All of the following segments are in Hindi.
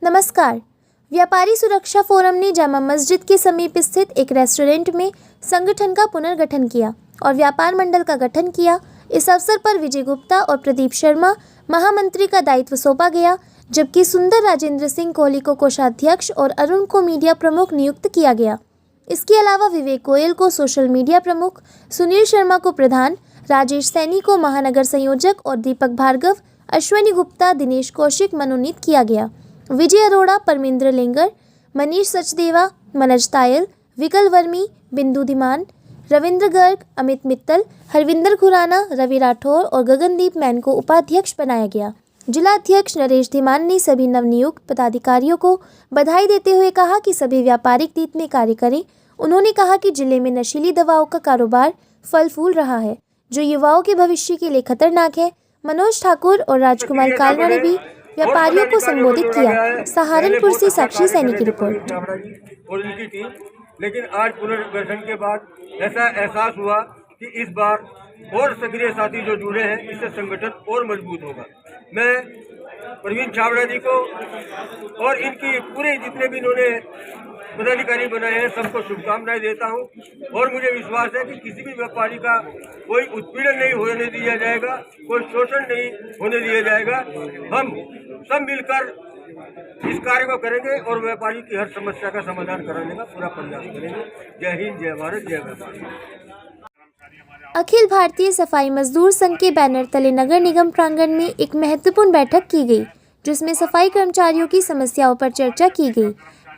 नमस्कार। व्यापारी सुरक्षा फोरम ने जामा मस्जिद के समीप स्थित एक रेस्टोरेंट में संगठन का पुनर्गठन किया और व्यापार मंडल का गठन किया। इस अवसर पर विजय गुप्ता और प्रदीप शर्मा महामंत्री का दायित्व सौंपा गया, जबकि सुंदर राजेंद्र सिंह कोहली को कोषाध्यक्ष और अरुण को मीडिया प्रमुख नियुक्त किया गया। इसके अलावा विवेक गोयल को सोशल मीडिया प्रमुख, सुनील शर्मा को प्रधान, राजेश सैनी को महानगर संयोजक और दीपक भार्गव, अश्विनी गुप्ता, दिनेश कौशिक मनोनीत किया गया। विजय अरोड़ा, परमेंद्र लेंगर, मनीष सचदेवा, मनज तायल, विकल वर्मी, बिंदु धीमान, रविंद्र गर्ग, अमित मित्तल, हरविंदर खुराना, रवि राठौर और गगनदीप मैन को उपाध्यक्ष बनाया गया। जिला अध्यक्ष नरेश धीमान ने सभी नवनियुक्त पदाधिकारियों को बधाई देते हुए कहा कि सभी व्यापारिक नीति में कार्य करें। उन्होंने कहा कि जिले में नशीली दवाओं का कारोबार फल फूल रहा है, जो युवाओं के भविष्य के लिए खतरनाक है। मनोज ठाकुर और राजकुमार कालवा ने भी व्यापारियों को संबोधित किया। सहारनपुर से साक्षी सैनी की रिपोर्ट। लेकिन आज पुनर्गठन के बाद ऐसा एहसास हुआ कि इस बार और सक्रिय साथी जो जुड़े हैं, इससे संगठन और मजबूत होगा। मैं प्रवीण छाबड़ा जी को और इनकी पूरे जितने भी इन्होंने पदाधिकारी बनाए हैं सबको शुभकामनाएं देता हूं और मुझे विश्वास है कि किसी भी व्यापारी का कोई उत्पीड़न नहीं होने दिया जाएगा, कोई शोषण नहीं होने दिया जाएगा। हम सब मिलकर इस कार्य को करेंगे और व्यापारी की हर समस्या का समाधान कराने का पूरा प्रयास करेंगे। जय हिंद, जय भारत, जय व्यापारी। अखिल भारतीय सफाई मजदूर संघ के बैनर तले नगर निगम प्रांगण में एक महत्वपूर्ण बैठक की गई, जिसमें सफाई कर्मचारियों की समस्याओं पर चर्चा की गई।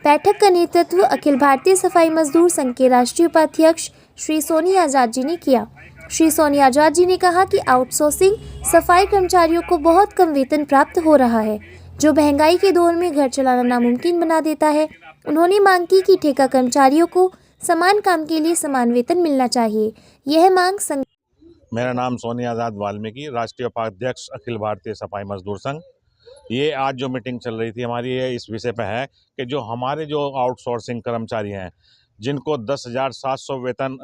बैठक का नेतृत्व अखिल भारतीय सफाई मजदूर संघ के राष्ट्रीय उपाध्यक्ष श्री सोनी आजाद जी ने किया। श्री सोनी आजाद जी ने कहा कि आउटसोर्सिंग सफाई कर्मचारियों को बहुत कम वेतन प्राप्त हो रहा है, जो महंगाई के दौर में घर चलाना नामुमकिन बना देता है। उन्होंने मांग की कि ठेका कर्मचारियों को समान काम के लिए समान वेतन मिलना चाहिए। यह मांग संघ। मेरा नाम सोनी आज़ाद वाल्मीकि, राष्ट्रीय उपाध्यक्ष अखिल भारतीय सफाई मजदूर संघ। ये आज जो मीटिंग चल रही थी हमारी, ये इस विषय पे है कि जो हमारे जो आउटसोर्सिंग कर्मचारी हैं, जिनको 10,700 वेतन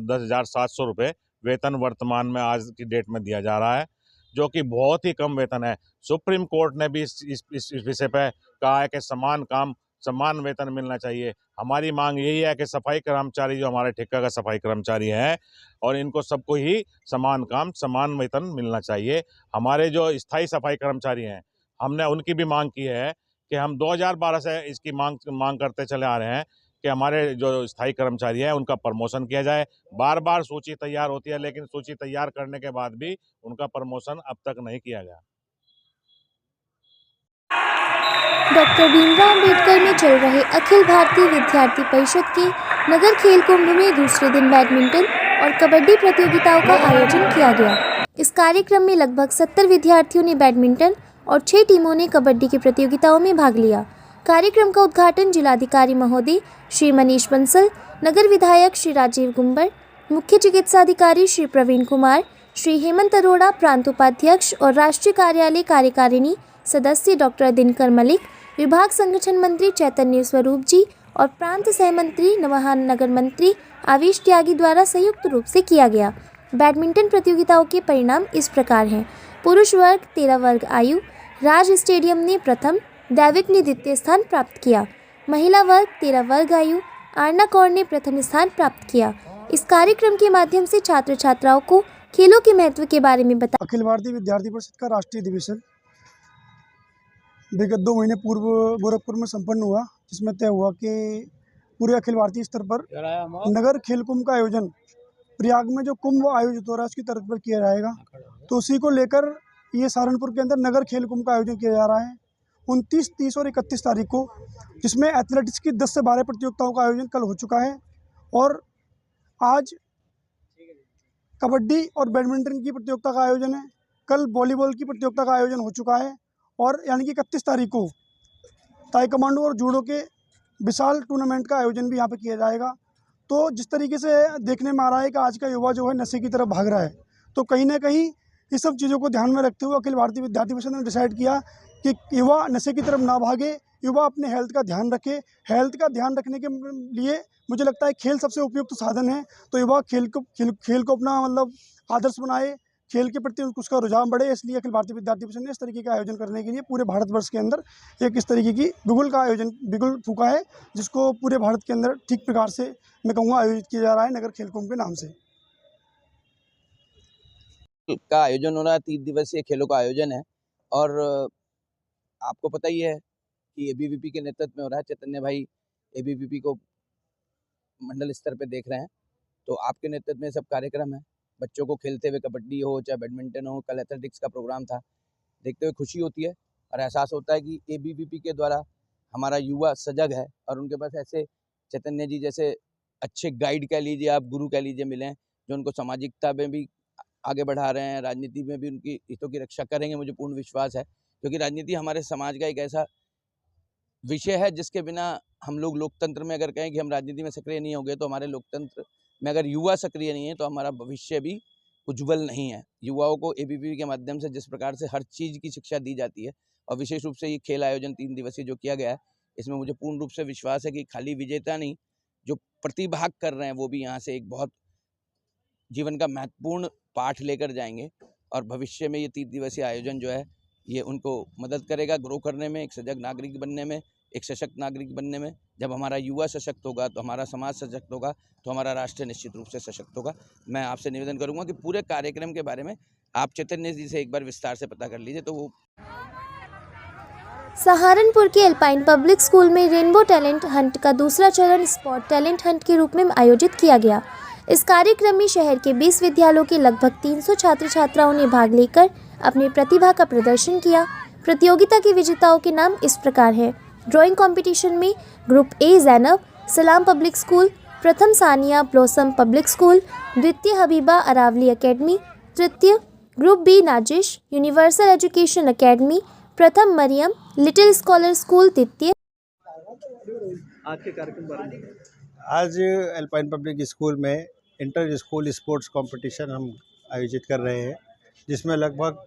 10,700 रुपये वेतन वर्तमान में आज की डेट में दिया जा रहा है, जो कि बहुत ही कम वेतन है। सुप्रीम कोर्ट ने भी इस विषय पे कहा है कि समान काम समान वेतन मिलना चाहिए। हमारी मांग यही है कि सफाई कर्मचारी जो हमारे ठेका का सफाई कर्मचारी हैं और इनको सबको ही समान काम समान वेतन मिलना चाहिए। हमारे जो स्थायी सफाई कर्मचारी हैं, हमने उनकी भी मांग की है कि हम 2012 से इसकी मांग करते चले आ रहे हैं कि हमारे जो स्थायी कर्मचारी हैं उनका प्रमोशन किया जाए। बार बार सूची तैयार होती है, लेकिन सूची तैयार करने के बाद भी उनका प्रमोशन अब तक नहीं किया गया। डॉक्टर भीमराव अंबेडकर में चल रहे अखिल भारतीय विद्यार्थी परिषद के नगर खेल कुंभ में दूसरे दिन बैडमिंटन और कबड्डी प्रतियोगिताओं का आयोजन किया गया। इस कार्यक्रम में लगभग 70 विद्यार्थियों ने बैडमिंटन और 6 टीमों ने कबड्डी की प्रतियोगिताओं में भाग लिया। कार्यक्रम का उद्घाटन जिलाधिकारी महोदय श्री मनीष बंसल, नगर विधायक श्री राजीव गुंबर, मुख्य चिकित्सा अधिकारी श्री प्रवीण कुमार, श्री हेमंत अरोड़ा, प्रांत उपाध्यक्ष और राष्ट्रीय कार्यालय कार्यकारिणी सदस्य डॉक्टर दिनकर मलिक, विभाग संगठन मंत्री चैतन्य स्वरूप जी और प्रांत सहमंत्री महानगर मंत्री आवेश त्यागी द्वारा संयुक्त रूप से किया गया। बैडमिंटन प्रतियोगिताओं के परिणाम इस प्रकार हैं। पुरुष वर्ग 13 वर्ग आयु, राज स्टेडियम ने प्रथम, दैविक ने द्वितीय स्थान प्राप्त किया। महिला वर्ग 13 वर्ग आयु, आरना कौर ने प्रथम स्थान प्राप्त किया। इस कार्यक्रम के माध्यम से छात्र छात्राओं को खेलों के महत्व के बारे में बताया। अखिल भारतीय विद्यार्थी परिषद का राष्ट्रीय अधिवेशन विगत 2 महीने पूर्व गोरखपुर में संपन्न हुआ, जिसमें तय हुआ कि पूरे अखिल भारतीय स्तर पर नगर खेल कुंभ का आयोजन प्रयाग में जो कुंभ आयोजित हो रहा है उसकी तरफ पर किया जाएगा। तो उसी को लेकर ये सहारनपुर के अंदर नगर खेल कुंभ का आयोजन किया जा रहा है 29, 30 और 31 तारीख को, जिसमें एथलेटिक्स की 10 से 12 प्रतियोगिताओं का आयोजन कल हो चुका है और आज कबड्डी और बैडमिंटन की प्रतियोगिता का आयोजन है। कल वॉलीबॉल की प्रतियोगिता का आयोजन हो चुका है और यानी कि 31 तारीख को ताइक्वांडो और जूडो के विशाल टूर्नामेंट का आयोजन भी यहाँ पे किया जाएगा। तो जिस तरीके से देखने में आ रहा है कि आज का युवा जो है नशे की तरफ भाग रहा है, तो कहीं ना कहीं इस सब चीज़ों को ध्यान में रखते हुए अखिल भारतीय विद्यार्थी परिषद ने डिसाइड किया कि युवा नशे की तरफ ना भागे, युवा अपने हेल्थ का ध्यान रखे। हेल्थ का ध्यान रखने के लिए मुझे लगता है खेल सबसे उपयुक्त साधन है। तो युवा खेल को अपना मतलब आदर्श बनाए, खेल के प्रति उसका रुझान बढ़े, इसलिए अखिल भारतीय विद्यार्थी परिषद ने इस तरीके का आयोजन करने के लिए पूरे भारतवर्ष के अंदर एक इस तरीके की बिगुल फूका है, जिसको पूरे भारत के अंदर ठीक प्रकार से मैं कहूँगा आयोजित किया जा रहा है नगर खेल कुंभ के नाम से। का आयोजन हो रहा है, 3 दिवसीय खेलों का आयोजन है और आपको पता ही है कि एबीवीपी के नेतृत्व में हो रहा है। चैतन्य भाई एबीवीपी को मंडल स्तर पे देख रहे हैं, तो आपके नेतृत्व में सब कार्यक्रम है। बच्चों को खेलते हुए कबड्डी हो चाहे बैडमिंटन हो, कल एथलेटिक्स का प्रोग्राम था, देखते हुए खुशी होती है और एहसास होता है कि एबीवीपी के द्वारा हमारा युवा सजग है और उनके पास ऐसे चैतन्य जी जैसे अच्छे गाइड कह लीजिए, आप गुरु कह लीजिए, मिले हैं जो उनको सामाजिकता में भी आगे बढ़ा रहे हैं, राजनीति में भी उनकी हितों की रक्षा करेंगे, मुझे पूर्ण विश्वास है। क्योंकि राजनीति हमारे समाज का एक ऐसा विषय है जिसके बिना हम लोग लोकतंत्र में अगर कहें कि हम राजनीति में सक्रिय नहीं होंगे, तो हमारे लोकतंत्र में अगर युवा सक्रिय नहीं है तो हमारा भविष्य भी उज्जवल नहीं है। युवाओं को एबीवीपी के माध्यम से जिस प्रकार से हर चीज़ की शिक्षा दी जाती है और विशेष रूप से ये खेल आयोजन 3 दिवसीय जो किया गया है, इसमें मुझे पूर्ण रूप से विश्वास है कि खाली विजेता नहीं, जो प्रतिभाग कर रहे हैं वो भी यहाँ से एक बहुत जीवन का महत्वपूर्ण पाठ लेकर जाएंगे और भविष्य में ये 3 दिवसीय आयोजन जो है ये उनको मदद करेगा ग्रो करने में, एक सजग नागरिक बनने में, एक सशक्त नागरिक बनने में। जब हमारा युवा सशक्त होगा तो हमारा समाज सशक्त होगा, तो हमारा राष्ट्र निश्चित रूप से सशक्त होगा। मैं आपसे निवेदन करूंगा कि पूरे कार्यक्रम के बारे में आप चैतन्य जी से एक बार विस्तार से पता कर लीजिए। तो वो सहारनपुर के एल्पाइन पब्लिक स्कूल में रेनबो टैलेंट हंट का दूसरा चरण स्पॉट टैलेंट हंट के रूप में आयोजित किया गया। इस कार्यक्रम में शहर के 20 विद्यालयों के लगभग 300 छात्र छात्राओं ने भाग लेकर अपनी प्रतिभा का प्रदर्शन किया। प्रतियोगिता के विजेताओं के नाम इस प्रकार हैं। ड्राइंग कंपटीशन में group A Zainab Salam public school, प्रथम सानिया ब्लॉसम पब्लिक स्कूल, द्वितीय हबीबा अरावली एकेडमी, तृतीय group B Nazish universal education academy, प्रथम मरियम लिटिल स्कॉलर स्कूल, द्वितीय। आज के कार्यक्रम बारे में आज एल्पाइन पब्लिक स्कूल में इंटर स्कूल स्पोर्ट्स कंपटीशन हम आयोजित कर रहे हैं, जिसमें लगभग